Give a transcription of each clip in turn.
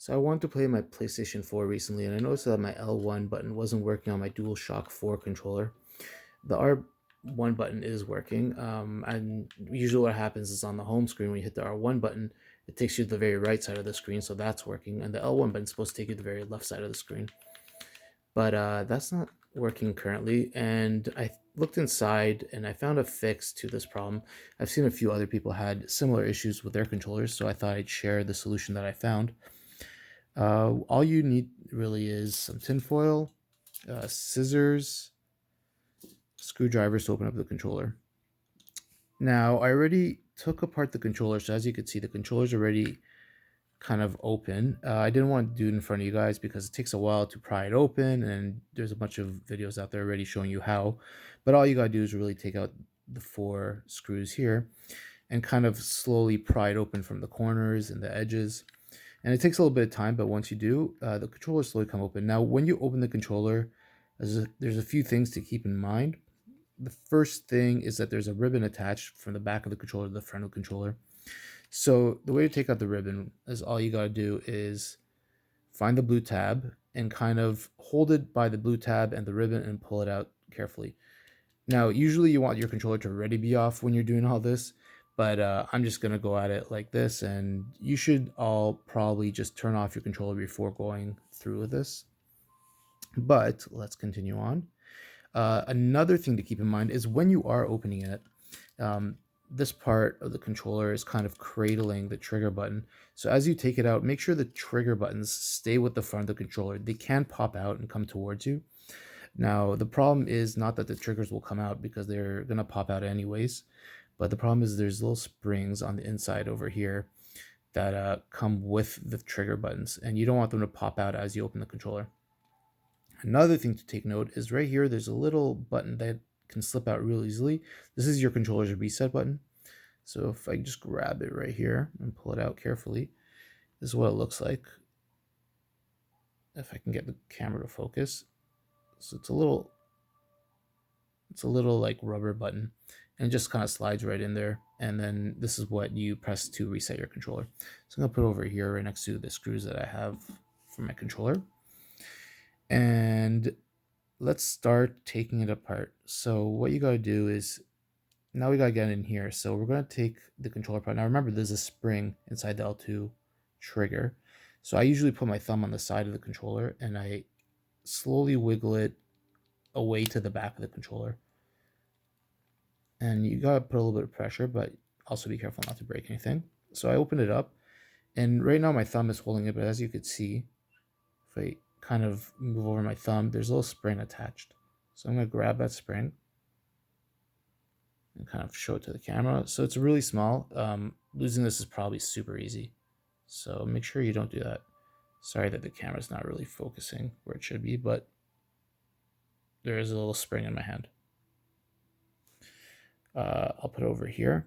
So I wanted to play my PlayStation 4 recently, and I noticed that my L1 button wasn't working on my Dualshock 4 controller. The R1 button is working, and usually what happens is on the home screen when you hit the R1 button, it takes you to the very right side of the screen, so that's working, and the L1 button is supposed to take you to the very left side of the screen. But that's not working currently, and I looked inside and I found a fix to this problem. I've seen a few other people had similar issues with their controllers, so I thought I'd share the solution that I found. All you need really is some tinfoil, scissors, screwdrivers to open up the controller. Now, I already took apart the controller, so as you can see, the controller's already kind of open. I didn't want to do it in front of you guys because it takes a while to pry it open, and there's a bunch of videos out there already showing you how. But all you gotta do is really take out the four screws here and kind of slowly pry it open from the corners and the edges. And it takes a little bit of time, but once you do, the controller slowly come open. Now, when you open the controller, there's a few things to keep in mind. The first thing is that there's a ribbon attached from the back of the controller to the front of the controller. So the way to take out the ribbon is all you got to do is find the blue tab and kind of hold it by the blue tab and the ribbon and pull it out carefully. Now, usually you want your controller to already be off when you're doing all this, but I'm just going to go at it like this, and you should all probably just turn off your controller before going through with this. But let's continue on. Another thing to keep in mind is when you are opening it, this part of the controller is kind of cradling the trigger button. So as you take it out, make sure the trigger buttons stay with the front of the controller. They can pop out and come towards you. Now, the problem is not that the triggers will come out because they're going to pop out anyways, but the problem is there's little springs on the inside over here that come with the trigger buttons, and you don't want them to pop out as you open the controller. Another thing to take note is right here, there's a little button that can slip out real easily. This is your controller's reset button. So if I just grab it right here and pull it out carefully, this is what it looks like. If I can get the camera to focus. So it's a little like rubber button, and it just kind of slides right in there. And then this is what you press to reset your controller. So I'm gonna put it over here right next to the screws that I have for my controller. And let's start taking it apart. So what you gotta do is, now we gotta get in here. So we're gonna take the controller apart. Now remember, there's a spring inside the L2 trigger. So I usually put my thumb on the side of the controller and I slowly wiggle it away to the back of the controller. And you gotta put a little bit of pressure, but also be careful not to break anything. So I open it up, and right now my thumb is holding it, but as you could see, if I kind of move over my thumb, there's a little spring attached. So I'm gonna grab that spring and kind of show it to the camera. So it's really small. Losing this is probably super easy. So make sure you don't do that. Sorry that the camera's not really focusing where it should be, but there is a little spring in my hand. I'll put it over here.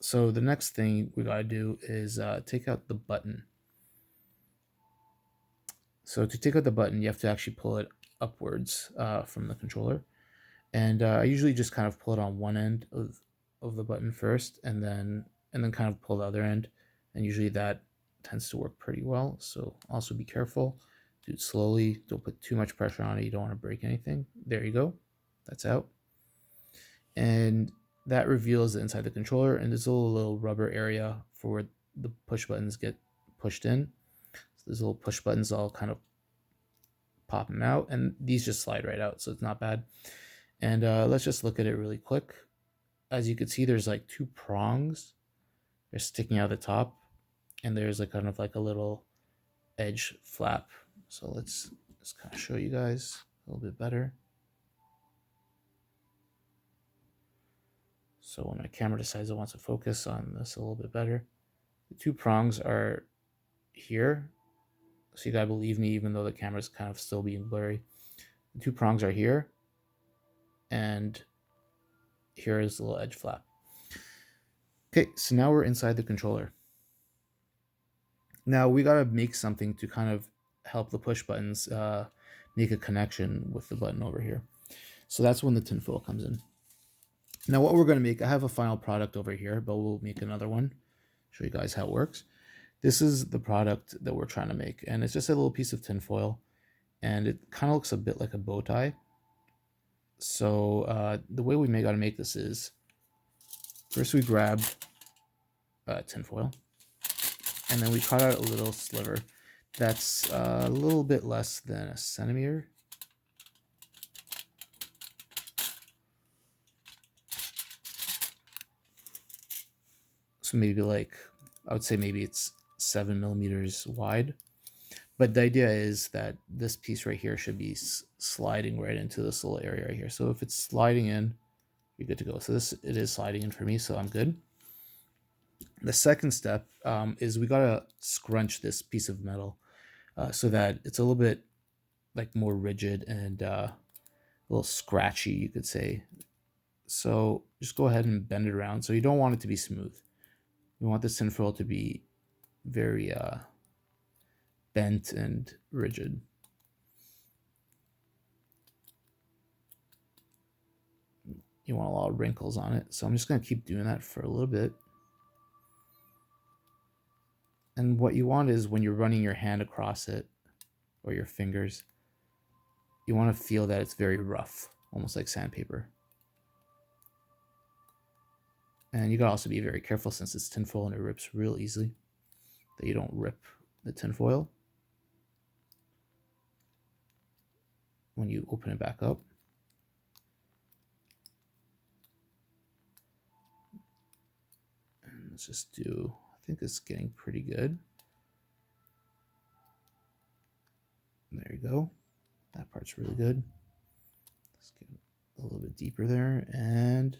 So the next thing we gotta do is take out the button. So to take out the button, you have to actually pull it upwards from the controller. And I usually just kind of pull it on one end of the button first, and then kind of pull the other end. And usually that tends to work pretty well. So also be careful. Do it slowly. Don't put too much pressure on it. You don't want to break anything. There you go. That's out. And that reveals the inside of the controller, and there's a little rubber area for where the push buttons get pushed in. So there's little push buttons all kind of pop them out, and these just slide right out, so it's not bad. And let's just look at it really quick. As you can see, there's like two prongs. They're sticking out the top, and there's like kind of like a little edge flap. So let's just kind of show you guys a little bit better. So when my camera decides it wants to focus on this a little bit better, the two prongs are here. So you gotta believe me, even though the camera's kind of still being blurry. The two prongs are here, and here is the little edge flap. Okay, so now we're inside the controller. Now we gotta make something to kind of help the push buttons make a connection with the button over here. So that's when the tinfoil comes in. Now what we're gonna make, I have a final product over here, but we'll make another one, show you guys how it works. This is the product that we're trying to make, and it's just a little piece of tinfoil, and it kind of looks a bit like a bow tie. So the way we gotta make this is, first we grab tinfoil, and then we cut out a little sliver that's a little bit less than a centimeter. So maybe like, I would say maybe it's 7 millimeters wide. But the idea is that this piece right here should be sliding right into this little area right here. So if it's sliding in, you're good to go. So it is sliding in for me, so I'm good. The second step is we gotta scrunch this piece of metal so that it's a little bit like more rigid and a little scratchy, you could say. So just go ahead and bend it around. So you don't want it to be smooth. You want this tinfoil to be very bent and rigid. You want a lot of wrinkles on it. So I'm just going to keep doing that for a little bit. And what you want is when you're running your hand across it, or your fingers, you want to feel that it's very rough, almost like sandpaper. And you gotta also be very careful, since it's tinfoil and it rips real easily, that you don't rip the tinfoil when you open it back up. And let's just do, I think it's getting pretty good. There you go. That part's really good. Let's get a little bit deeper there, and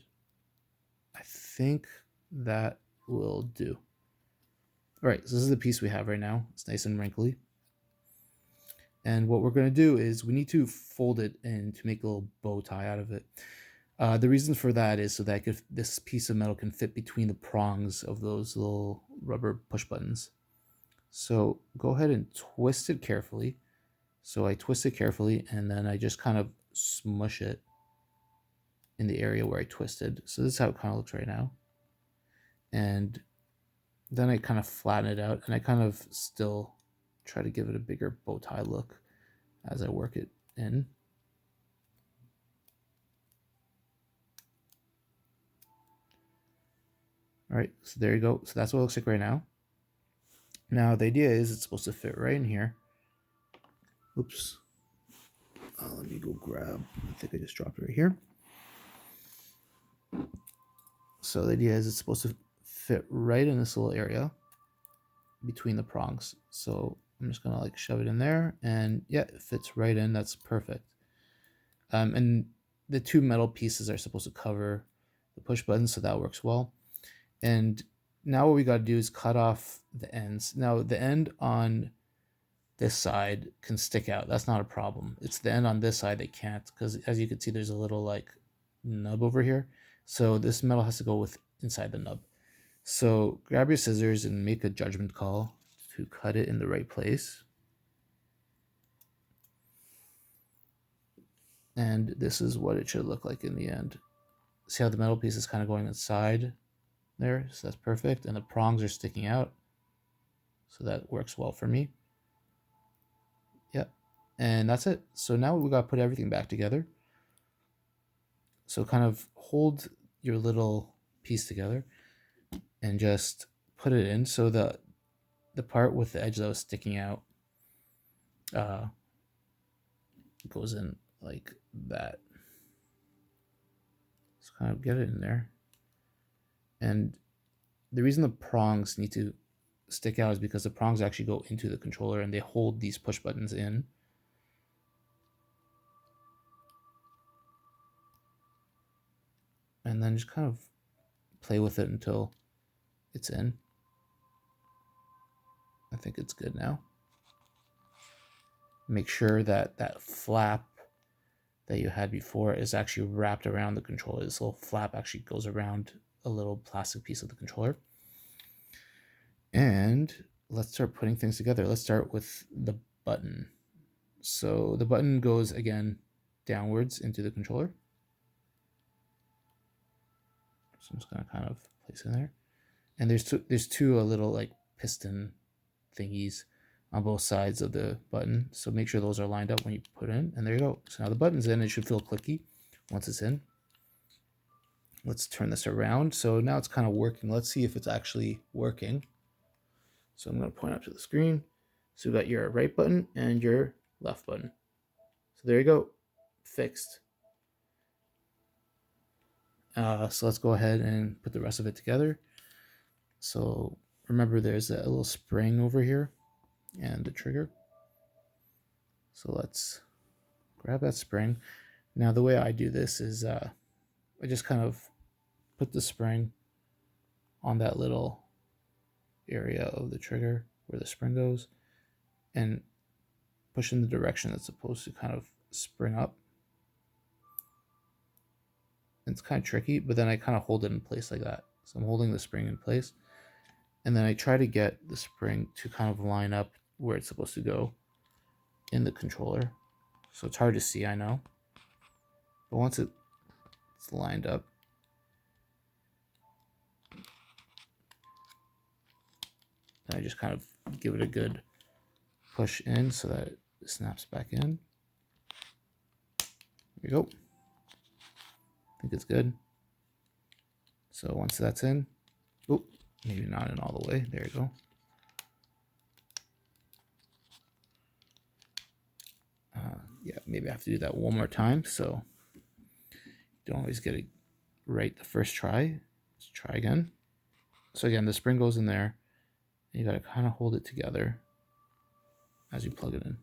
I think that will do. All right, so this is the piece we have right now. It's nice and wrinkly. And what we're going to do is we need to fold it in to make a little bow tie out of it. The reason for that is so that this piece of metal can fit between the prongs of those little rubber push buttons. So go ahead and twist it carefully. So I twist it carefully, and then I just kind of smush it in the area where I twisted. So this is how it kind of looks right now. And then I kind of flatten it out, and I kind of still try to give it a bigger bow tie look as I work it in. All right, so there you go. So that's what it looks like right now. Now the idea is it's supposed to fit right in here. Oops. Let me go grab, I think I just dropped it right here. So the idea is it's supposed to fit right in this little area between the prongs. So I'm just gonna like shove it in there, and yeah, it fits right in. That's perfect. And the two metal pieces are supposed to cover the push button, so that works well. And now what we got to do is cut off the ends. Now the end on this side can stick out. That's not a problem. It's the end on this side that can't, because as you can see, there's a little like nub over here. So this metal has to go with inside the nub. So grab your scissors and make a judgment call to cut it in the right place. And this is what it should look like in the end. See how the metal piece is kind of going inside there? So that's perfect. And the prongs are sticking out. So that works well for me. Yep. And that's it. So now we got to put everything back together. So kind of hold your little piece together and just put it in. So the part with the edge that was sticking out goes in like that. Let's kind of get it in there. And the reason the prongs need to stick out is because the prongs actually go into the controller and they hold these push buttons in. And then just kind of play with it until it's in. I think it's good now. Make sure that that flap that you had before is actually wrapped around the controller. This little flap actually goes around a little plastic piece of the controller. And let's start putting things together. Let's start with the button. So the button goes again downwards into the controller. So I'm just gonna kind of place it there. And there's two little like piston thingies on both sides of the button. So make sure those are lined up when you put it in. And there you go. So now the button's in. It should feel clicky once it's in. Let's turn this around. So now it's kind of working. Let's see if it's actually working. So I'm going to point up to the screen. So we got your right button and your left button. So there you go. Fixed. So let's go ahead and put the rest of it together. So remember there's a little spring over here and the trigger. So let's grab that spring. Now the way I do this is I just kind of put the spring on that little area of the trigger where the spring goes and push in the direction that's supposed to kind of spring up. It's kind of tricky, but then I kind of hold it in place like that. So I'm holding the spring in place, and then I try to get the spring to kind of line up where it's supposed to go in the controller. So it's hard to see, I know, but once it's lined up, then I just kind of give it a good push in so that it snaps back in. There you go. I think it's good. So once that's in, oh, maybe not in all the way. There you go. Yeah, maybe I have to do that one more time. So you don't always get it right the first try. Let's try again. So again, the spring goes in there. And you got to kind of hold it together as you plug it in.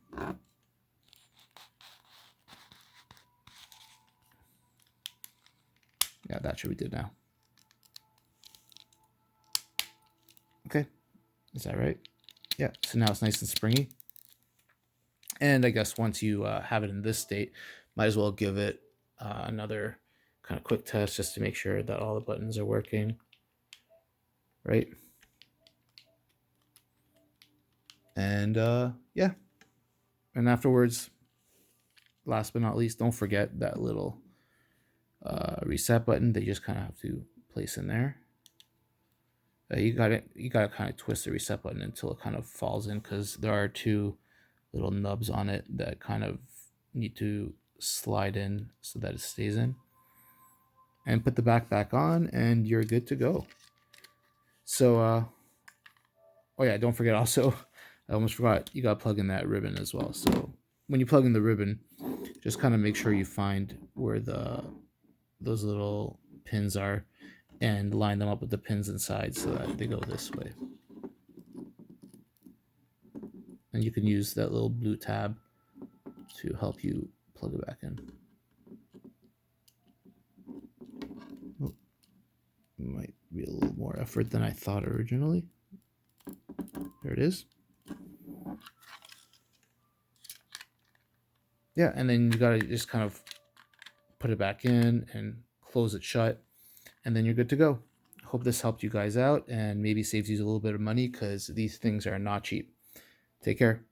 Yeah, that should be good now. Okay, is that right? Yeah, so now it's nice and springy. And I guess once you have it in this state, might as well give it another kind of quick test just to make sure that all the buttons are working, right? And yeah, and afterwards, last but not least, don't forget that little reset button that you just kind of have to place in there. You gotta kind of twist the reset button until it kind of falls in, because there are two little nubs on it that kind of need to slide in so that it stays in. And put the back on, and you're good to go. So oh yeah, don't forget also, I almost forgot, you gotta plug in that ribbon as well. So when you plug in the ribbon, just kind of make sure you find where those little pins are and line them up with the pins inside so that they go this way. And you can use that little blue tab to help you plug it back in. Oh, might be a little more effort than I thought originally. There it is. Yeah, and then you gotta just kind of put it back in and close it shut, and then you're good to go. Hope this helped you guys out and maybe saves you a little bit of money, because these things are not cheap. Take care.